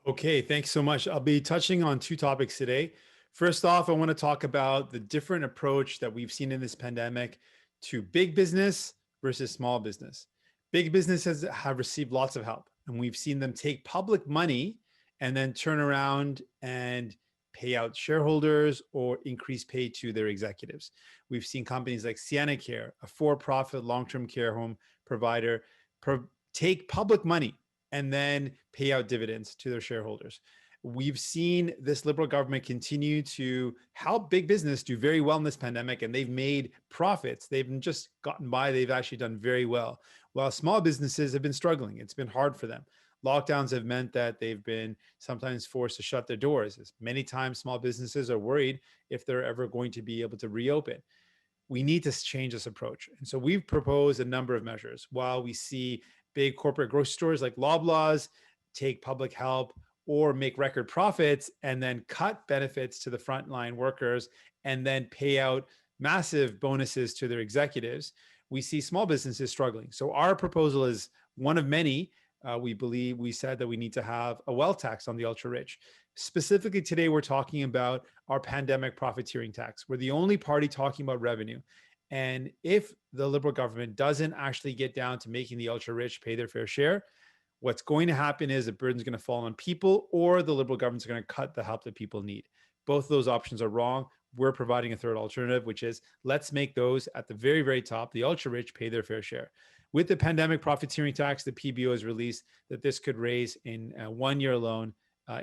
Okay, thanks so much. I'll be touching on two topics today. First off, I want to talk about the different approach that we've seen in this pandemic to big business versus small business. Big businesses have received lots of help, and we've seen them take public money and then turn around and pay out shareholders or increase pay to their executives. We've seen companies like Sienna Care, a for-profit long-term care home provider, take public money and then pay out dividends to their shareholders. We've seen this Liberal government continue to help big business do very well in this pandemic, and they've made profits. They've just gotten by. They've actually done very well. While small businesses have been struggling, it's been hard for them. Lockdowns have meant that they've been sometimes forced to shut their doors. As many times, small businesses are worried if they're ever going to be able to reopen. We need to change this approach. And so we've proposed a number of measures. While we see big corporate grocery stores like Loblaws take public help or make record profits and then cut benefits to the frontline workers and then pay out massive bonuses to their executives, we see small businesses struggling. So our proposal is one of many. We said that we need to have a wealth tax on the ultra rich. Specifically today, we're talking about our pandemic profiteering tax. We're the only party talking about revenue. And if the Liberal government doesn't actually get down to making the ultra rich pay their fair share, what's going to happen is the burden's going to fall on people, or the Liberal government's going to cut the help that people need. Both of those options are wrong. We're providing a third alternative, which is let's make those at the very, very top, the ultra rich, pay their fair share. With the pandemic profiteering tax, the PBO has released that this could raise in 1 year alone,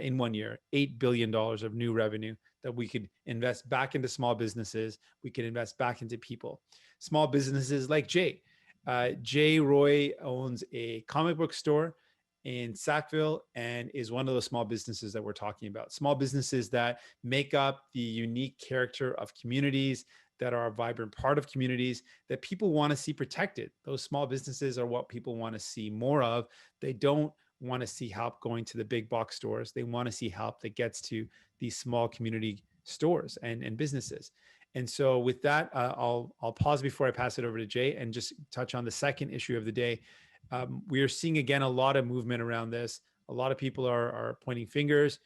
in 1 year, $8 billion of new revenue that we could invest back into small businesses. We could invest back into people. Small businesses like Jay. Jay Roy owns a comic book store in Sackville and is one of those small businesses that we're talking about. Small businesses that make up the unique character of communities, that are a vibrant part of communities, that people want to see protected. Those small businesses are what people want to see more of. They don't want to see help going to the big box stores. They want to see help that gets to these small community stores and businesses. And so with that, I'll pause before I pass it over to Jay and just touch on the second issue of the day. We are seeing, again, a lot of movement around this. A lot of people are pointing fingers.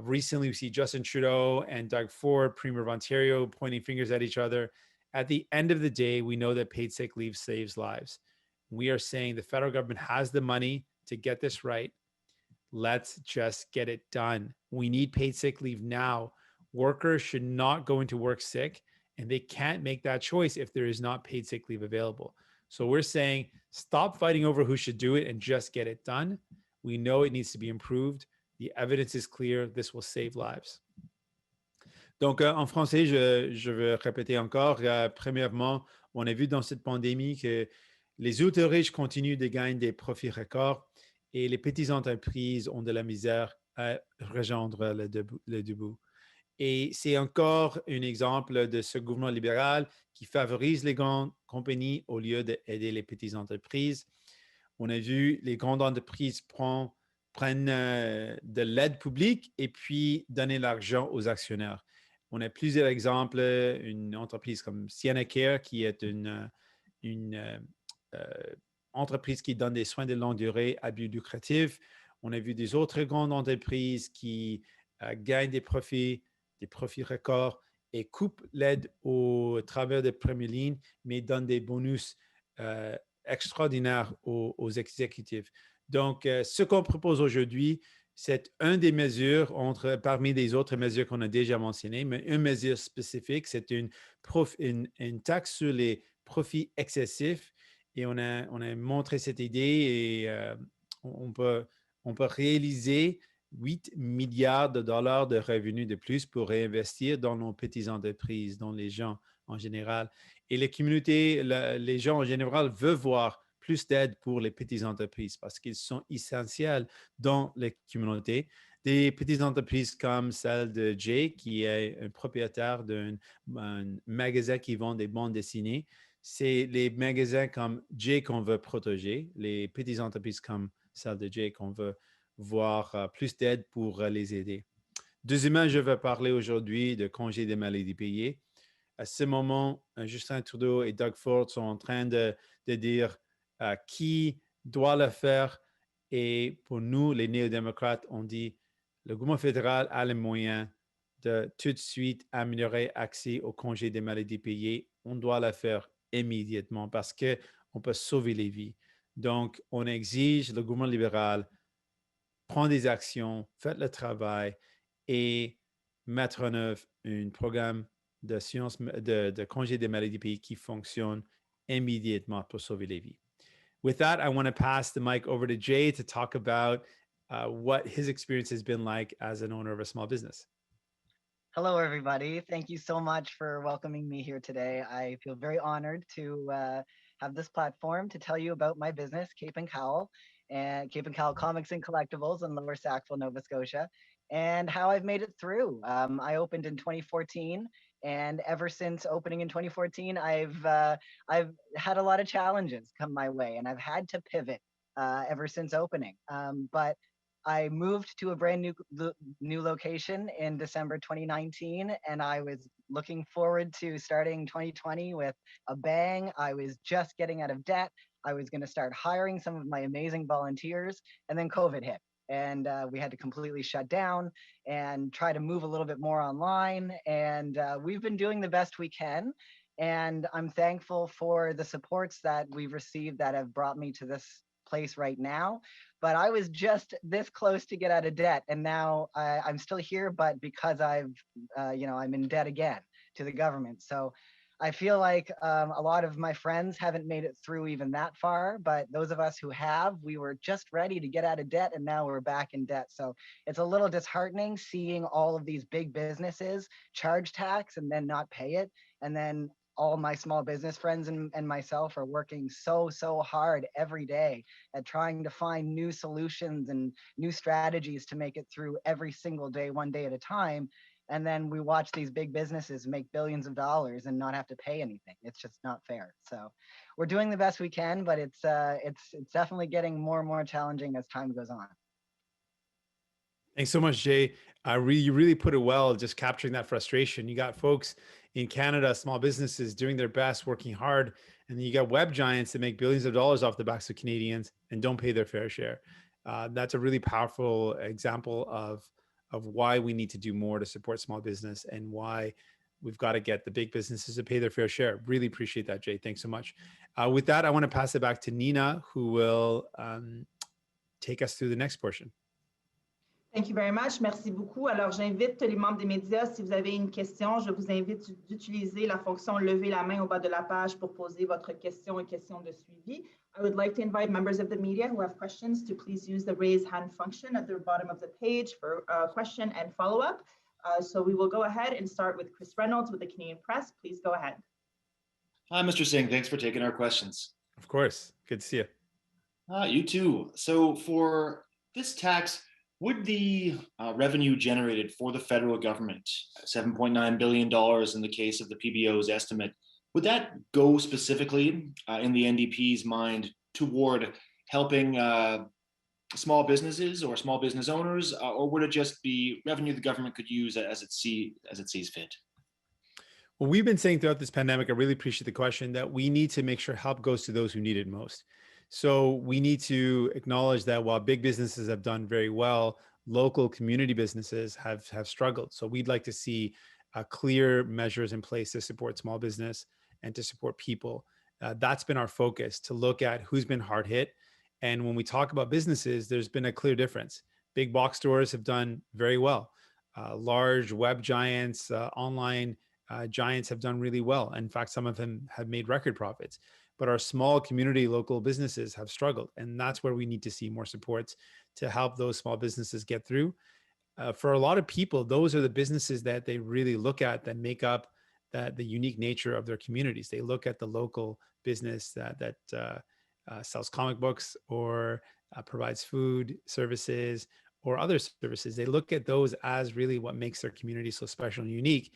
Recently, we see Justin Trudeau and Doug Ford, Premier of Ontario, pointing fingers at each other. At the end of the day, we know that paid sick leave saves lives. We are saying the federal government has the money to get this right. Let's just get it done. We need paid sick leave now. Workers should not go into work sick, and they can't make that choice if there is not paid sick leave available. So we're saying stop fighting over who should do it and just get it done. We know it needs to be improved. The evidence is clear. This will save lives. Donc, en français, je veux répéter encore. Premièrement, on a vu dans cette pandémie que les ultra-riches continuent de gagner des profits records et les petites entreprises ont de la misère à rejoindre le debout. Et c'est encore un exemple de ce gouvernement libéral qui favorise les grandes compagnies au lieu d'aider les petites entreprises. On a vu les grandes entreprises prennent de l'aide publique et puis donner l'argent aux actionnaires. On a plusieurs exemples, une entreprise comme Sienna Care qui est une entreprise qui donne des soins de longue durée à but lucratif. On a vu des autres grandes entreprises qui gagnent des profits records et coupent l'aide au travers des premières lignes, mais donnent des bonus extraordinaires aux exécutifs. Donc, ce qu'on propose aujourd'hui, c'est une des mesures parmi les autres mesures qu'on a déjà mentionnées, mais une mesure spécifique, c'est une taxe sur les profits excessifs. Et on a montré cette idée et on peut réaliser 8 milliards de dollars de revenus de plus pour réinvestir dans nos petites entreprises, dans les gens en général. Et les communautés, les gens en général veulent voir plus d'aide pour les petites entreprises parce qu'ils sont essentiels dans les communautés. Des petites entreprises comme celle de Jay, qui est un propriétaire d'un magasin qui vend des bandes dessinées. C'est les magasins comme Jay qu'on veut protéger, les petites entreprises comme celle de Jay qu'on veut voir plus d'aide pour les aider. Deuxièmement, je vais parler aujourd'hui de congés de maladie payés. À ce moment, Justin Trudeau et Doug Ford sont en train de dire qui doit le faire Et pour nous, les néo-démocrates, on dit le gouvernement fédéral a les moyens de tout de suite améliorer l'accès aux congés des maladies payés. On doit le faire immédiatement parce qu'on peut sauver les vies. Donc, on exige le gouvernement libéral prendre des actions, faire le travail et mettre en œuvre un programme de congé des maladies payées qui fonctionne immédiatement pour sauver les vies. With that, I want to pass the mic over to Jay to talk about what his experience has been like as an owner of a small business. Hello, everybody. Thank you so much for welcoming me here today. I feel very honored to have this platform to tell you about my business, Cape and Cowl Comics and Collectibles in Lower Sackville, Nova Scotia, and how I've made it through. I opened in 2014, and ever since opening in 2014, I've had a lot of challenges come my way, and I've had to pivot ever since opening. But I moved to a brand new location in December 2019, and I was looking forward to starting 2020 with a bang. I was just getting out of debt. I was going to start hiring some of my amazing volunteers, and then COVID hit. And we had to completely shut down and try to move a little bit more online. And we've been doing the best we can. And I'm thankful for the supports that we've received that have brought me to this place right now. But I was just this close to get out of debt, and now I'm still here, but because I'm in debt again to the government. So I feel like a lot of my friends haven't made it through even that far, but those of us who have, we were just ready to get out of debt, and now we're back in debt. So it's a little disheartening seeing all of these big businesses charge tax and then not pay it, and then all my small business friends and myself are working so hard every day at trying to find new solutions and new strategies to make it through every single day, one day at a time. And then we watch these big businesses make billions of dollars and not have to pay anything. It's just not fair. So we're doing the best we can, but it's definitely getting more and more challenging as time goes on. Thanks so much, Jay. You really put it well, just capturing that frustration. You got folks in Canada, small businesses doing their best, working hard, and then you got web giants that make billions of dollars off the backs of Canadians and don't pay their fair share. That's a really powerful example of why we need to do more to support small business and why we've got to get the big businesses to pay their fair share. Really appreciate that, Jay. Thanks so much. With that, I want to pass it back to Nina, who will take us through the next portion. Thank you very much. Merci beaucoup. Alors, j'invite les membres des médias, si vous avez une question, je vous invite d'utiliser la fonction lever la main au bas de la page pour poser votre question et question de suivi. I would like to invite members of the media who have questions to please use the raise hand function at the bottom of the page for a question and follow-up. So we will go ahead and start with Chris Reynolds with the Canadian Press. Please go ahead. Hi, Mr. Singh. Thanks for taking our questions. Of course. Good to see you. You too. So for this tax, would the revenue generated for the federal government, $7.9 billion in the case of the PBO's estimate, would that go specifically in the NDP's mind toward helping small businesses or small business owners, or would it just be revenue the government could use as it sees fit? Well, we've been saying throughout this pandemic, I really appreciate the question, that we need to make sure help goes to those who need it most. So we need to acknowledge that while big businesses have done very well, local community businesses have struggled. So we'd like to see clear measures in place to support small business and to support people. That's been our focus, to look at who's been hard hit. And when we talk about businesses, there's been a clear difference. Big box stores have done very well. Large web giants, online giants have done really well. In fact, some of them have made record profits. But our small community local businesses have struggled. And that's where we need to see more supports to help those small businesses get through. For a lot of people, those are the businesses that they really look at that make up the unique nature of their communities. They look at the local business that sells comic books or provides food services or other services. They look at those as really what makes their community so special and unique.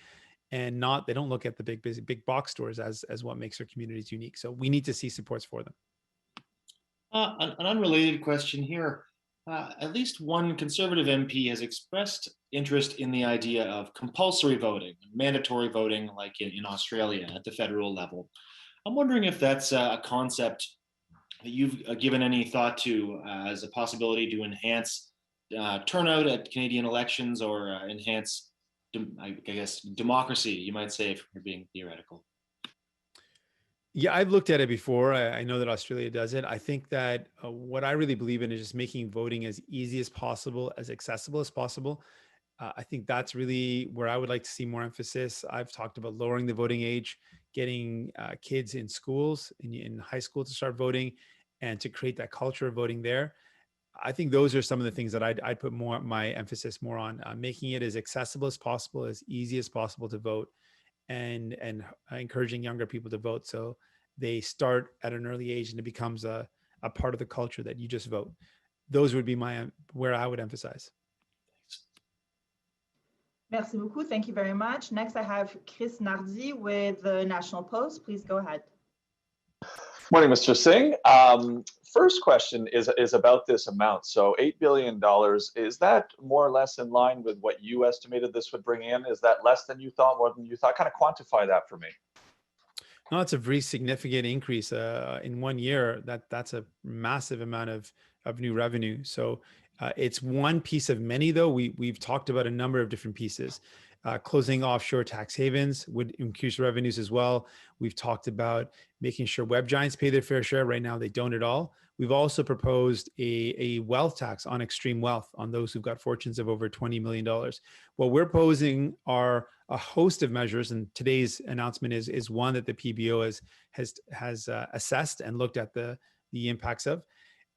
And they don't look at the big box stores as what makes their communities unique. So we need to see supports for them. An unrelated question here. At least one Conservative MP has expressed interest in the idea of compulsory voting, mandatory voting, like in Australia at the federal level. I'm wondering if that's a concept you've given any thought to as a possibility to enhance turnout at Canadian elections, or enhance, I guess, democracy, you might say, if you're being theoretical? Yeah, I've looked at it before. I know that Australia does it. I think that what I really believe in is just making voting as easy as possible, as accessible as possible. I think that's really where I would like to see more emphasis. I've talked about lowering the voting age, getting kids in schools, in high school, to start voting, and to create that culture of voting there. I think those are some of the things that I'd put more my emphasis more on, making it as accessible as possible, as easy as possible to vote, and encouraging younger people to vote, so they start at an early age and it becomes a part of the culture that you just vote. Those would be my where I would emphasize. Merci beaucoup. Thank you very much. Next, I have Chris Nardi with the National Post. Please go ahead. Morning, Mr. Singh. First question is about this amount. So $8 billion, is that more or less in line with what you estimated this would bring in? Is that less than you thought, more than you thought? Kind of quantify that for me. No, it's a very significant increase in 1 year. That's a massive amount of new revenue. So it's one piece of many, though. We've talked about a number of different pieces. Closing offshore tax havens would increase revenues as well. We've talked about making sure web giants pay their fair share. Right now, they don't at all. We've also proposed a wealth tax on extreme wealth, on those who've got fortunes of over $20 million. What we're posing are a host of measures, and today's announcement is one that the PBO has assessed and looked at the impacts of,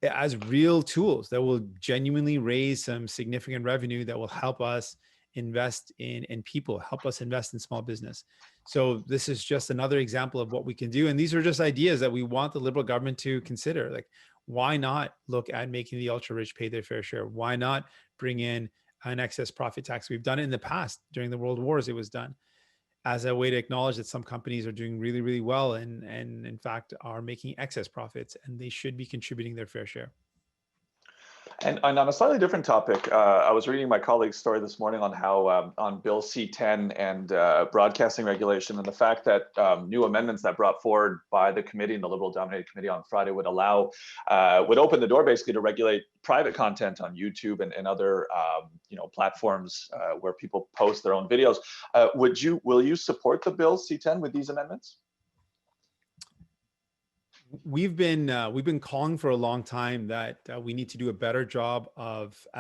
as real tools that will genuinely raise some significant revenue that will help us invest in people, help us invest in small business. So this is just another example of what we can do. And these are just ideas that we want the Liberal government to consider. Like, why not look at making the ultra rich pay their fair share? Why not bring in an excess profit tax? We've done it in the past. During the World Wars, it was done as a way to acknowledge that some companies are doing really, really well and in fact are making excess profits, and they should be contributing their fair share. And on a slightly different topic, I was reading my colleague's story this morning on how on Bill C-10 and broadcasting regulation, and the fact that new amendments that brought forward by the committee and the Liberal-dominated committee on Friday would open the door basically to regulate private content on YouTube and other platforms where people post their own videos. Will you support the Bill C-10 with these amendments? We've been calling for a long time that we need to do a better job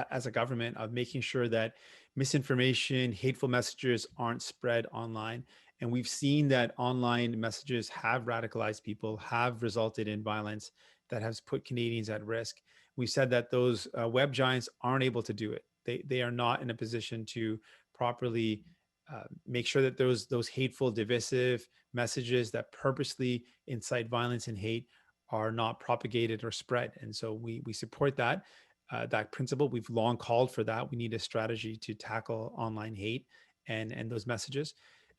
as a government, of making sure that misinformation, hateful messages aren't spread online. And we've seen that online messages have radicalized people, have resulted in violence that has put Canadians at risk. We said that those web giants aren't able to do it. They are not in a position to properly make sure that those hateful, divisive messages that purposely incite violence and hate are not propagated or spread. And so we support that principle. We've long called for that. We need a strategy to tackle online hate and those messages.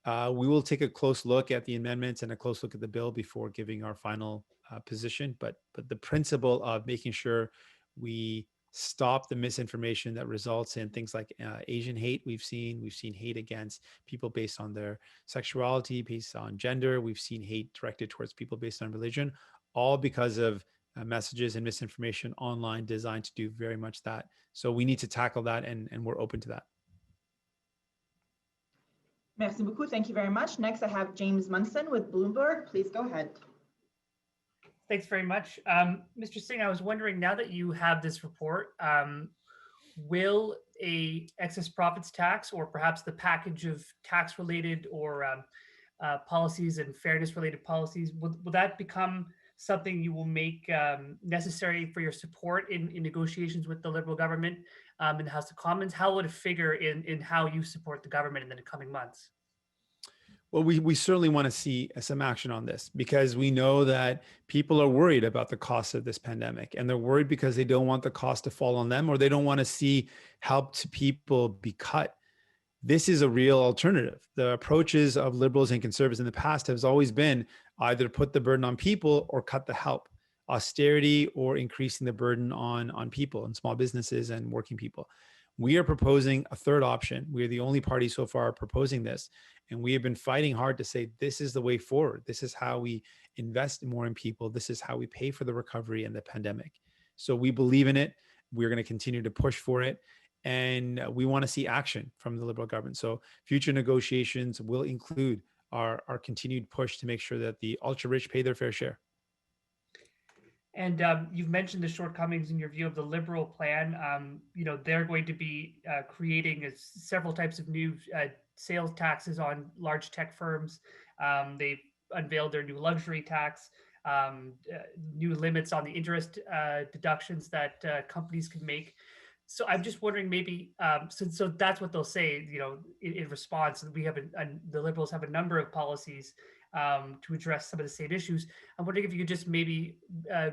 We will take a close look at the amendments and a close look at the bill before giving our final position. But the principle of making sure we stop the misinformation that results in things like Asian hate. We've seen hate against people based on their sexuality, based on gender. We've seen hate directed towards people based on religion, all because of messages and misinformation online designed to do very much that. So we need to tackle that, and we're open to that. Merci beaucoup. Thank you very much. Next, I have James Munson with Bloomberg. Please go ahead. Thanks very much. Mr. Singh, I was wondering, now that you have this report, will a excess profits tax, or perhaps the package of tax-related or policies and fairness-related policies, will that become something you will make necessary for your support in negotiations with the Liberal government in the House of Commons? How would it figure in how you support the government in the coming months? Well, we certainly want to see some action on this, because we know that people are worried about the cost of this pandemic, and they're worried because they don't want the cost to fall on them, or they don't want to see help to people be cut. This is a real alternative. The approaches of Liberals and Conservatives in the past has always been either put the burden on people or cut the help, austerity or increasing the burden on people and small businesses and working people. We are proposing a third option. We're the only party so far proposing this. And we have been fighting hard to say, this is the way forward. This is how we invest more in people. This is how we pay for the recovery and the pandemic. So we believe in it. We're going to continue to push for it. And we want to see action from the Liberal government. So future negotiations will include our continued push to make sure that the ultra-rich pay their fair share. And you've mentioned the shortcomings in your view of the Liberal plan. They're going to be creating several types of new sales taxes on large tech firms. They've unveiled their new luxury tax, new limits on the interest deductions that companies can make. So I'm just wondering, maybe, so that's what they'll say, in response. We have the Liberals have a number of policies to address some of the same issues. I'm wondering if you could just maybe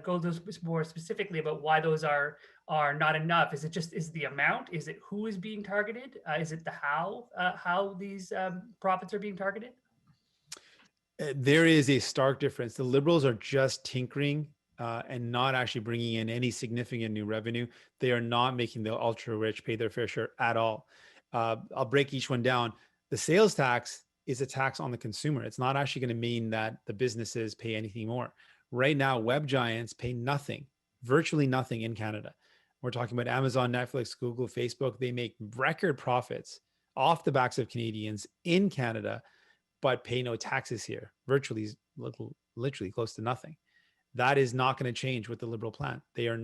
go a little bit more specifically about why those are not enough. Is it the amount? Is it who is being targeted? Is it the how these profits are being targeted? There is a stark difference. The Liberals are just tinkering and not actually bringing in any significant new revenue. They are not making the ultra rich pay their fair share at all. I'll break each one down. The sales tax is a tax on the consumer. It's not actually going to mean that the businesses pay anything more. Right now, web giants pay nothing, virtually nothing in Canada. We're talking about Amazon, Netflix, Google, Facebook. They make record profits off the backs of Canadians in Canada, but pay no taxes here, virtually, literally close to nothing. That is not going to change with the Liberal plan. They have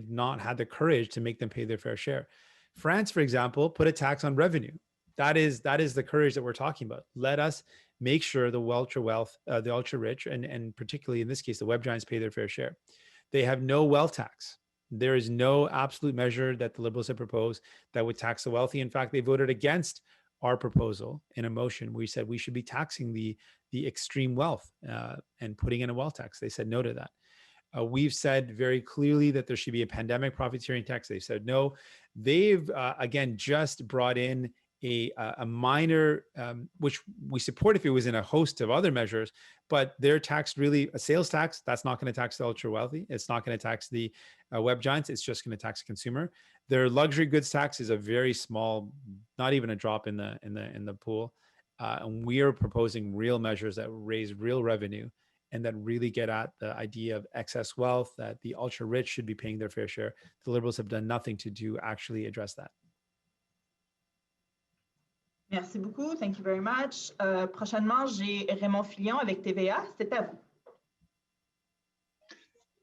not had the courage to make them pay their fair share. France, for example, put a tax on revenue. That is the courage that we're talking about. Let us make sure the ultra rich, and particularly in this case, the web giants pay their fair share. They have no wealth tax. There is no absolute measure that the Liberals have proposed that would tax the wealthy. In fact, they voted against our proposal in a motion. We said we should be taxing the extreme wealth and putting in a wealth tax. They said no to that. We've said very clearly that there should be a pandemic profiteering tax. They said no. They've again just brought in a minor, which we support if it was in a host of other measures, but their tax, really a sales tax, that's not going to tax the ultra wealthy. It's not going to tax the web giants. It's just going to tax the consumer. Their luxury goods tax is a very small, not even a drop in the pool. And we are proposing real measures that raise real revenue and that really get at the idea of excess wealth, that the ultra rich should be paying their fair share. The Liberals have done nothing to actually address that. Merci beaucoup. Thank you very much. Prochainement, j'ai Raymond Filion avec TVA. C'est à vous.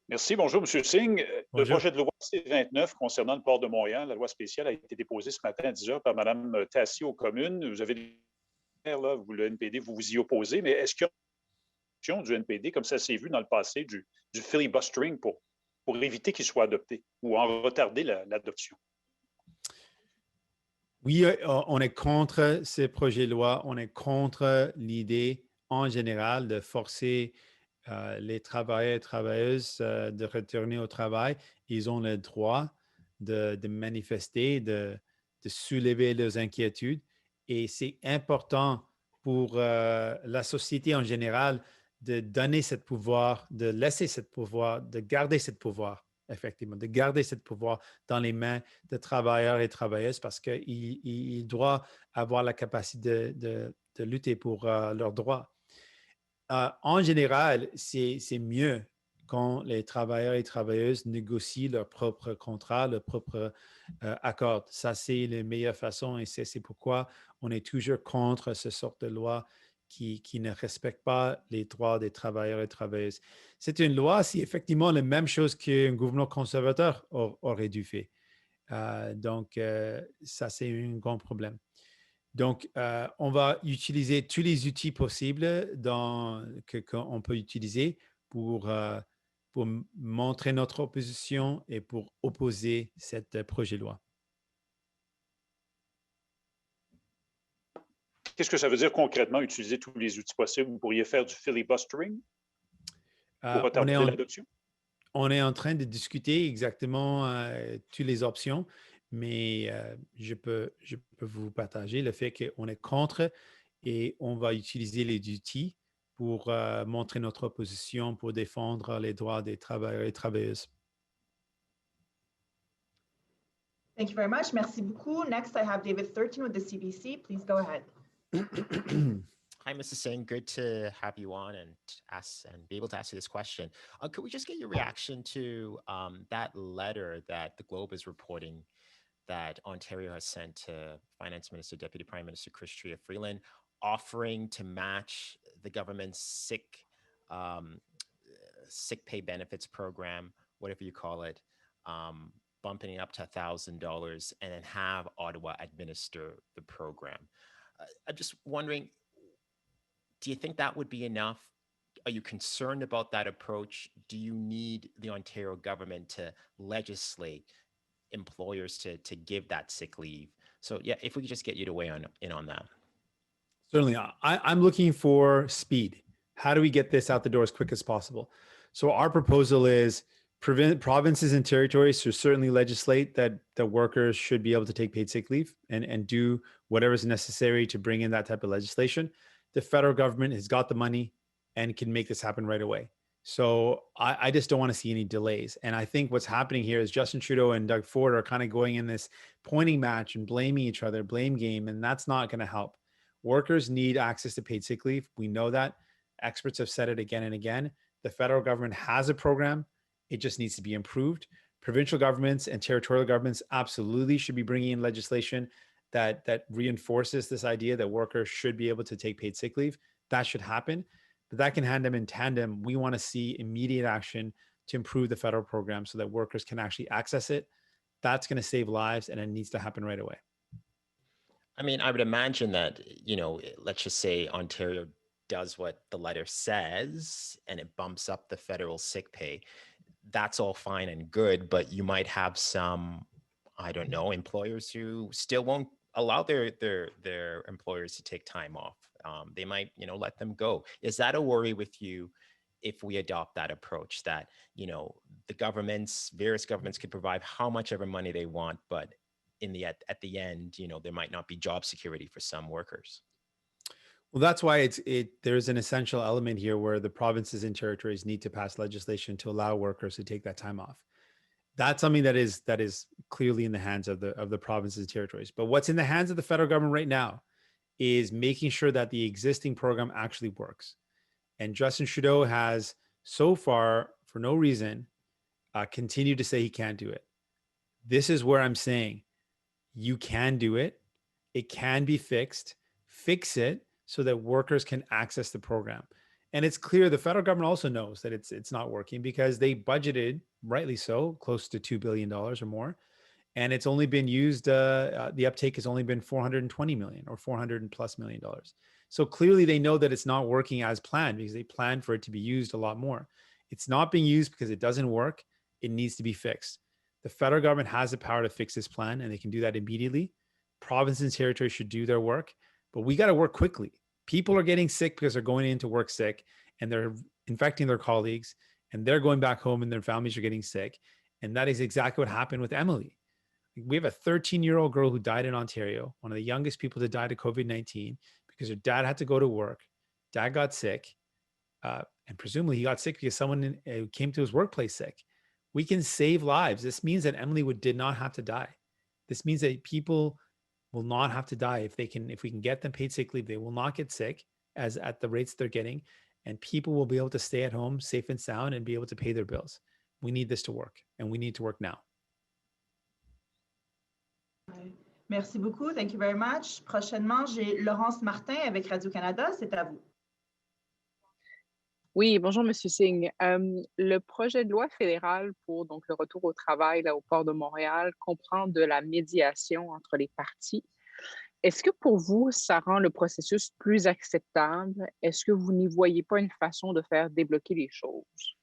Merci. Bonjour, M. Singh. Bonjour. Le projet de loi C-29 concernant le port de Montréal, la loi spéciale, a été déposé ce matin à 10 h par Mme Tassi aux communes. Vous avez là, vous, le NPD, vous vous y opposez, mais est-ce qu'il y a une option du NPD, comme ça s'est vu dans le passé, du filibustering pour éviter qu'il soit adopté ou en retarder l'adoption? Oui, on est contre ces projets de loi. On est contre l'idée en général de forcer les travailleurs et travailleuses de retourner au travail. Ils ont le droit de manifester, de soulever leurs inquiétudes. Et c'est important pour la société en général de donner ce pouvoir, de laisser ce pouvoir, de garder ce pouvoir. Effectivement, de garder ce pouvoir dans les mains de travailleurs et travailleuses parce qu'ils doivent avoir la capacité de lutter pour leurs droits. En général, c'est mieux quand les travailleurs et travailleuses négocient leur propre contrat, leur propre accord. Ça, c'est la meilleure façon et c'est pourquoi on est toujours contre ce sort de loi qui ne respecte pas les droits des travailleurs et travailleuses. C'est une loi, c'est effectivement la même chose qu'un gouvernement conservateur aurait dû faire. Donc, ça, c'est un grand problème. Donc, on va utiliser tous les outils possibles qu'on peut utiliser pour montrer notre opposition et pour opposer ce projet de loi. Qu'est-ce que ça veut dire concrètement, utiliser tous les outils possibles? Vous pourriez faire du filibustering pour retarder l'adoption? On est en train de discuter exactement toutes les options, mais je peux vous partager le fait qu'on est contre et on va utiliser les outils pour montrer notre opposition, pour défendre les droits des travailleurs et travailleuses. Thank you very much. Merci beaucoup. Next, I have David Thurton with the CBC. Please go ahead. Hi, Mr. Singh. Good to have you on and be able to ask you this question. Could we just get your reaction to that letter that the Globe is reporting that Ontario has sent to Finance Minister, Deputy Prime Minister Chrystia Freeland, offering to match the government's sick pay benefits program, whatever you call it, bumping it up to $1,000, and then have Ottawa administer the program. I'm just wondering, do you think that would be enough? Are you concerned about that approach? Do you need the Ontario government to legislate employers to give that sick leave? So yeah, if we could just get you to weigh in on that. Certainly. I'm looking for speed. How do we get this out the door as quick as possible? So our proposal is provinces and territories should certainly legislate that the workers should be able to take paid sick leave and do whatever is necessary to bring in that type of legislation. The federal government has got the money and can make this happen right away. So I just don't want to see any delays. And I think what's happening here is Justin Trudeau and Doug Ford are kind of going in this pointing match and blaming each other, blame game, and that's not going to help. Workers need access to paid sick leave. We know that. Experts have said it again and again. The federal government has a program. It just needs to be improved. Provincial governments and territorial governments absolutely should be bringing in legislation that reinforces this idea that workers should be able to take paid sick leave. That should happen. But that can hand them in tandem. We want to see immediate action to improve the federal program so that workers can actually access it. That's going to save lives, and it needs to happen right away. I mean, I would imagine that, let's just say Ontario does what the letter says and it bumps up the federal sick pay. That's all fine and good, but you might have some, I don't know, employers who still won't allow their employers to take time off. They might, let them go. Is that a worry with you if we adopt that approach that, various governments could provide how much ever money they want, but at the end, there might not be job security for some workers? Well, that's why there's an essential element here where the provinces and territories need to pass legislation to allow workers to take that time off. That's something that is clearly in the hands of the provinces and territories. But what's in the hands of the federal government right now is making sure that the existing program actually works. And Justin Trudeau has so far, for no reason, continued to say he can't do it. This is where I'm saying you can do it. It can be fixed. Fix it so that workers can access the program. And it's clear the federal government also knows that it's not working because they budgeted, rightly so, close to $2 billion or more. And it's only been used, the uptake has only been $420 million or $400+ million. So clearly they know that it's not working as planned because they planned for it to be used a lot more. It's not being used because it doesn't work. It needs to be fixed. The federal government has the power to fix this plan and they can do that immediately. Provinces and territories should do their work, but we got to work quickly. People are getting sick because they're going into work sick and they're infecting their colleagues and they're going back home and their families are getting sick. And that is exactly what happened with Emily. We have a 13-year-old girl who died in Ontario, one of the youngest people to die to COVID-19 because her dad had to go to work. Dad got sick, and presumably he got sick because someone came to his workplace sick. We can save lives. This means that Emily did not have to die. This means that people will not have to die if we can get them paid sick leave. They will not get sick as at the rates they're getting, and people will be able to stay at home safe and sound and be able to pay their bills. We need this to work, and we need to work now. Merci beaucoup. Thank you very much. Prochainement, j'ai Laurence Martin avec Radio-Canada. C'est à vous. Oui, bonjour, Monsieur Singh. Le projet de loi fédéral pour donc, le retour au travail là, au Port de Montréal comprend de la médiation entre les parties. Est-ce que pour vous, ça rend le processus plus acceptable? Est-ce que vous n'y voyez pas une façon de faire débloquer les choses?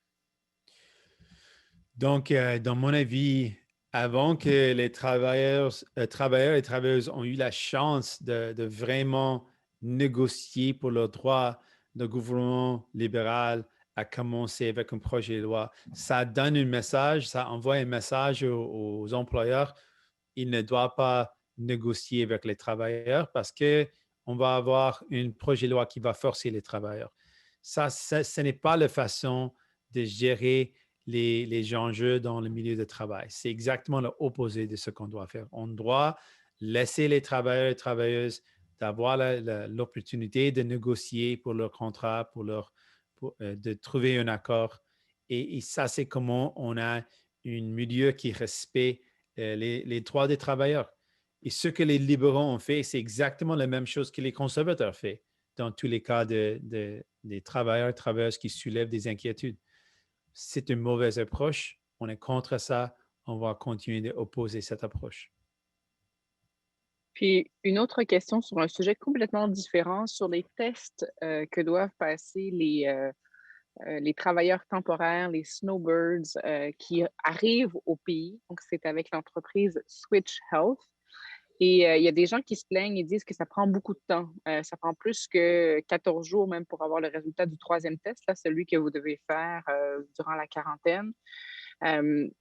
Donc, dans mon avis, avant que les travailleurs et travailleuses ont eu la chance de vraiment négocier pour leurs droits, le gouvernement libéral a commencé avec un projet de loi. Ça donne un message, ça envoie un message aux employeurs. Ils ne doivent pas négocier avec les travailleurs parce qu'on va avoir un projet de loi qui va forcer les travailleurs. Ça, ce n'est pas la façon de gérer les enjeux dans le milieu de travail. C'est exactement l'opposé de ce qu'on doit faire. On doit laisser les travailleurs et travailleuses d'avoir l'opportunité de négocier pour leur contrat, de trouver un accord. Et ça, c'est comment on a un milieu qui respecte les droits des travailleurs. Et ce que les libéraux ont fait, c'est exactement la même chose que les conservateurs ont fait dans tous les cas des travailleurs et travailleuses qui soulèvent des inquiétudes. C'est une mauvaise approche. On est contre ça. On va continuer d'opposer cette approche. Puis, une autre question sur un sujet complètement différent, sur les tests que doivent passer les travailleurs temporaires, les snowbirds qui arrivent au pays. Donc, c'est avec l'entreprise Switch Health. Et il y a des gens qui se plaignent et disent que ça prend beaucoup de temps. Ça prend plus que 14 jours même pour avoir le résultat du 3e test, là, celui que vous devez faire durant la quarantaine.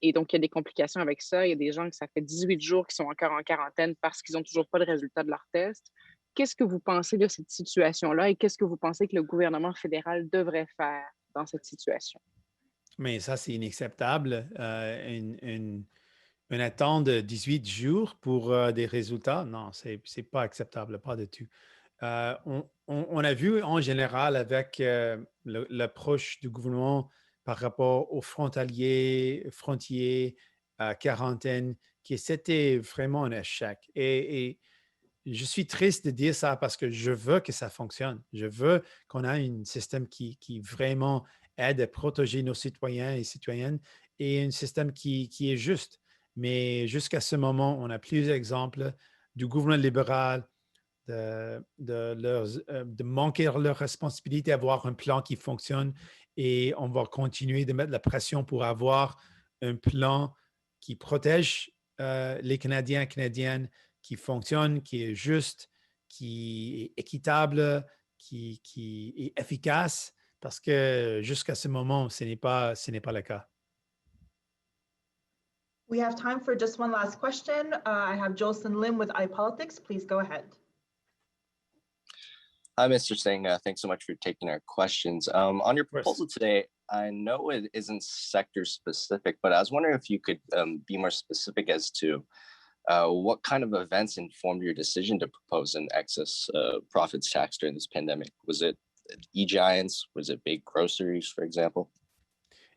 Et donc, il y a des complications avec ça. Il y a des gens que ça fait 18 jours qui sont encore en quarantaine parce qu'ils n'ont toujours pas le résultat de leur test. Qu'est-ce que vous pensez de cette situation-là et qu'est-ce que vous pensez que le gouvernement fédéral devrait faire dans cette situation? Mais ça, c'est inacceptable. Une attente de 18 jours pour des résultats, non, c'est pas acceptable, pas du tout. On a vu en général avec l'approche du gouvernement par rapport aux frontaliers, quarantaine, que c'était vraiment un échec. Et je suis triste de dire ça parce que je veux que ça fonctionne. Je veux qu'on ait un système qui vraiment aide à protéger nos citoyens et citoyennes et un système qui est juste. Mais jusqu'à ce moment, on a plusieurs exemples du gouvernement libéral de manquer leur responsabilité, avoir un plan qui fonctionne et on va continuer de mettre la pression pour avoir un plan qui protège les Canadiens et Canadiennes, qui fonctionne, qui est juste, qui est équitable, qui est efficace, parce que jusqu'à ce moment, ce n'est pas le cas. We have time for just one last question. I have Jolson Lim with iPolitics. Please go ahead. Hi, Mr. Singh. Thanks so much for taking our questions. On your proposal today, I know it isn't sector specific, but I was wondering if you could be more specific as to what kind of events informed your decision to propose an excess profits tax during this pandemic? Was it e-giants? Was it big groceries, for example?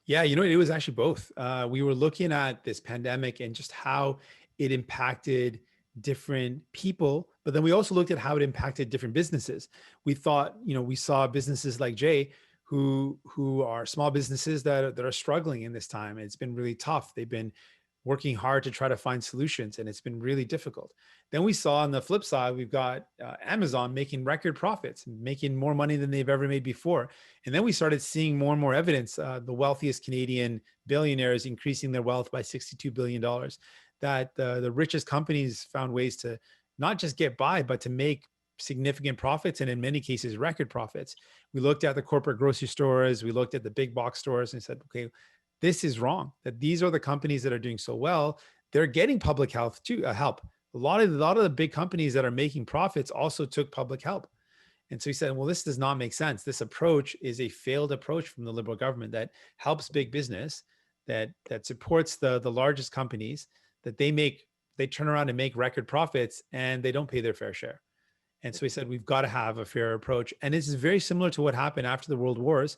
Yeah, it was actually both. We were looking at this pandemic and just how it impacted different people, but then we also looked at how it impacted different businesses. We thought, we saw businesses like Jay who are small businesses that are struggling in this time. It's been really tough. They've been working hard to try to find solutions, and it's been really difficult. Then we saw on the flip side, we've got Amazon making record profits, making more money than they've ever made before. And then we started seeing more and more evidence, the wealthiest Canadian billionaires increasing their wealth by $62 billion, that the richest companies found ways to not just get by, but to make significant profits, and in many cases, record profits. We looked at the corporate grocery stores, we looked at the big box stores and said, okay, this is wrong, that these are the companies that are doing so well. They're getting public health too, help. A lot of the big companies that are making profits also took public help. And so he said, well, this does not make sense. This approach is a failed approach from the Liberal government that helps big business, that supports the largest companies, that they turn around and make record profits and they don't pay their fair share. And so he said, we've got to have a fair approach. And this is very similar to what happened after the World Wars.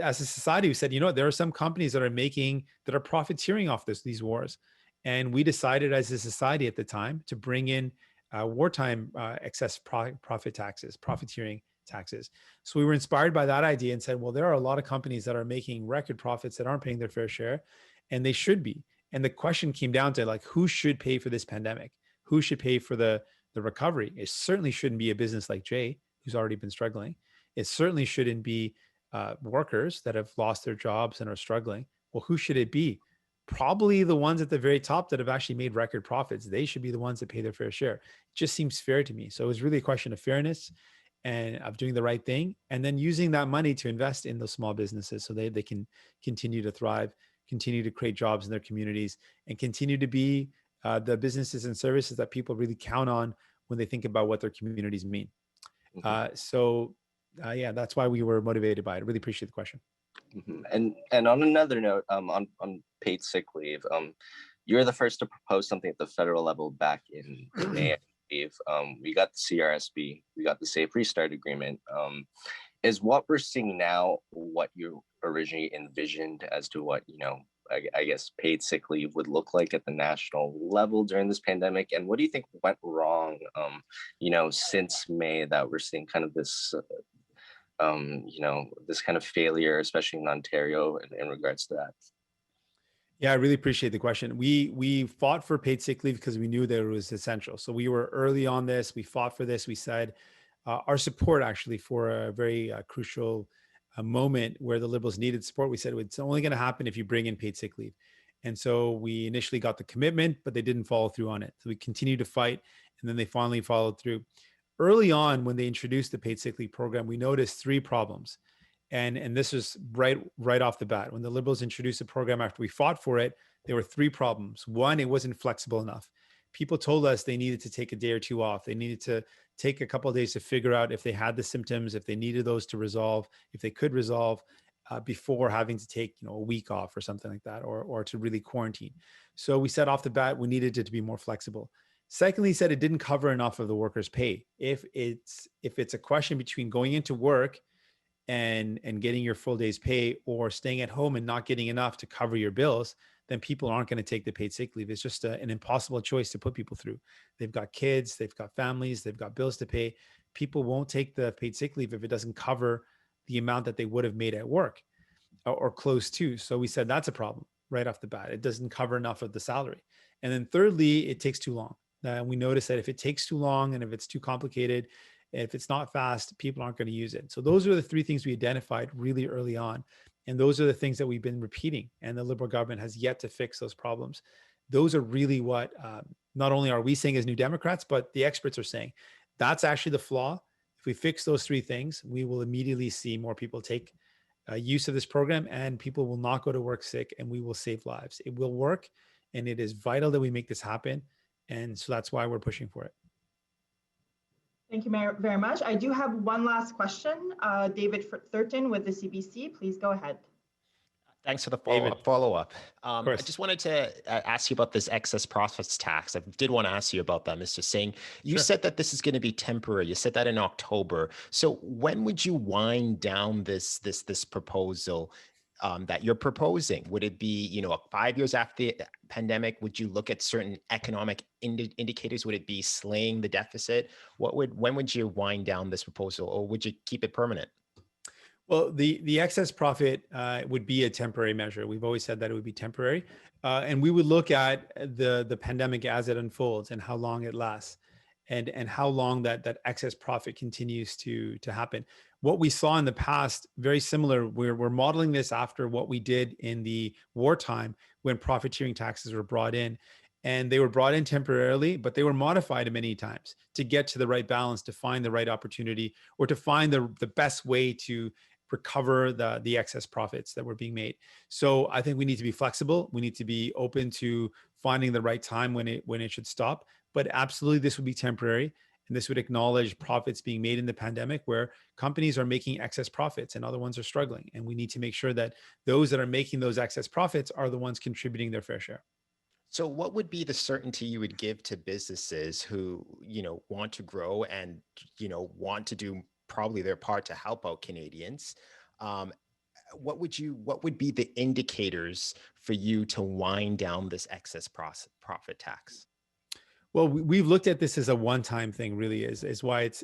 As a society, we said, there are some companies that are profiteering off these wars. And we decided as a society at the time to bring in wartime excess profit taxes, profiteering taxes. So we were inspired by that idea and said, well, there are a lot of companies that are making record profits that aren't paying their fair share, and they should be. And the question came down to who should pay for this pandemic? Who should pay for the recovery? It certainly shouldn't be a business like Jay, who's already been struggling. It certainly shouldn't be workers that have lost their jobs and are struggling. Well, who should it be? Probably the ones at the very top that have actually made record profits. They should be the ones that pay their fair share. It just seems fair to me. So it was really a question of fairness and of doing the right thing, and then using that money to invest in those small businesses so they can continue to thrive, continue to create jobs in their communities, and continue to be the businesses and services that people really count on when they think about what their communities mean. Yeah, that's why we were motivated by it. I really appreciate the question. And on another note, on paid sick leave, you're the first to propose something at the federal level back in May. I believe. We got the CRSB, we got the Safe Restart Agreement. Is what we're seeing now what you originally envisioned as to what, I guess paid sick leave would look like at the national level during this pandemic? And what do you think went wrong, since May, that we're seeing kind of this, this kind of failure, especially in Ontario, in regards to that? Yeah, I really appreciate the question. We fought for paid sick leave because we knew that it was essential. So we were early on this. We fought for this. We said our support actually for a very crucial moment where the Liberals needed support. We said it's only going to happen if you bring in paid sick leave. And so we initially got the commitment, but they didn't follow through on it. So we continued to fight, and then they finally followed through. Early on, when they introduced the paid sick leave program, we noticed three problems. And this was right off the bat. When the Liberals introduced the program after we fought for it, there were three problems. One, it wasn't flexible enough. People told us they needed to take a day or two off. They needed to take a couple of days to figure out if they had the symptoms, if they needed those to resolve, if they could resolve before having to take a week off or something like that, or to really quarantine. So we said off the bat, we needed it to be more flexible. Secondly, said it didn't cover enough of the workers' pay. If it's a question between going into work and getting your full day's pay or staying at home and not getting enough to cover your bills, then people aren't going to take the paid sick leave. It's just an impossible choice to put people through. They've got kids, they've got families, they've got bills to pay. People won't take the paid sick leave if it doesn't cover the amount that they would have made at work or close to. So we said that's a problem right off the bat. It doesn't cover enough of the salary. And then thirdly, it takes too long. We noticed that if it takes too long and if it's too complicated, if it's not fast, people aren't going to use it. So those are the three things we identified really early on. And those are the things that we've been repeating. And the Liberal government has yet to fix those problems. Those are really what not only are we saying as New Democrats, but the experts are saying. That's actually the flaw. If we fix those three things, we will immediately see more people take use of this program, and people will not go to work sick, and we will save lives. It will work, and it is vital that we make this happen. And so that's why we're pushing for it. Thank you very much. I do have one last question. David Thurton with the CBC, please go ahead. Thanks for the follow-up. I just wanted to ask you about this excess profits tax. I did want to ask you about that, Mr. Singh. You said that this is going to be temporary. You said that in October. So when would you wind down this proposal that you're proposing? Would it be 5 years after the pandemic? Would you look at certain economic indicators? Would it be slaying the deficit? When would you wind down this proposal, or would you keep it permanent? Well, the excess profit would be a temporary measure. We've always said that it would be temporary, and we would look at the pandemic as it unfolds and how long it lasts, and how long that excess profit continues to happen. What we saw in the past, very similar. We're modeling this after what we did in the wartime when profiteering taxes were brought in. And they were brought in temporarily, but they were modified many times to get to the right balance, to find the right opportunity, or to find the best way to recover the excess profits that were being made. So I think we need to be flexible. We need to be open to finding the right time when it should stop. But absolutely, this would be temporary. And this would acknowledge profits being made in the pandemic where companies are making excess profits and other ones are struggling. And we need to make sure that those that are making those excess profits are the ones contributing their fair share. So what would be the certainty you would give to businesses who, want to grow and, want to do probably their part to help out Canadians? What would be the indicators for you to wind down this excess profit tax? Well, we've looked at this as a one-time thing, really is why it's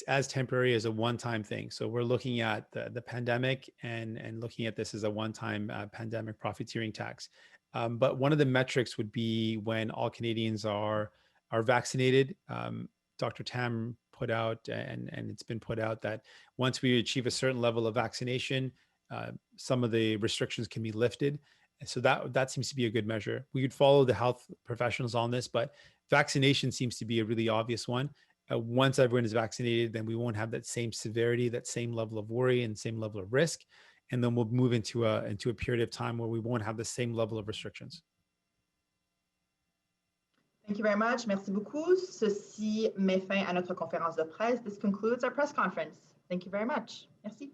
as temporary as a one-time thing. So we're looking at the pandemic and looking at this as a one-time pandemic profiteering tax. But one of the metrics would be when all Canadians are vaccinated. Dr. Tam put out, and it's been put out, that once we achieve a certain level of vaccination, some of the restrictions can be lifted. So that seems to be a good measure. We could follow the health professionals on this, but vaccination seems to be a really obvious one. Once everyone is vaccinated, then we won't have that same severity, that same level of worry and same level of risk. And then we'll move into a period of time where we won't have the same level of restrictions. Thank you very much. Merci beaucoup. Ceci met fin à notre conférence de presse. This concludes our press conference. Thank you very much. Merci.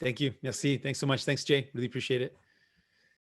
Thank you. Merci. Thanks so much. Thanks, Jay. Really appreciate it.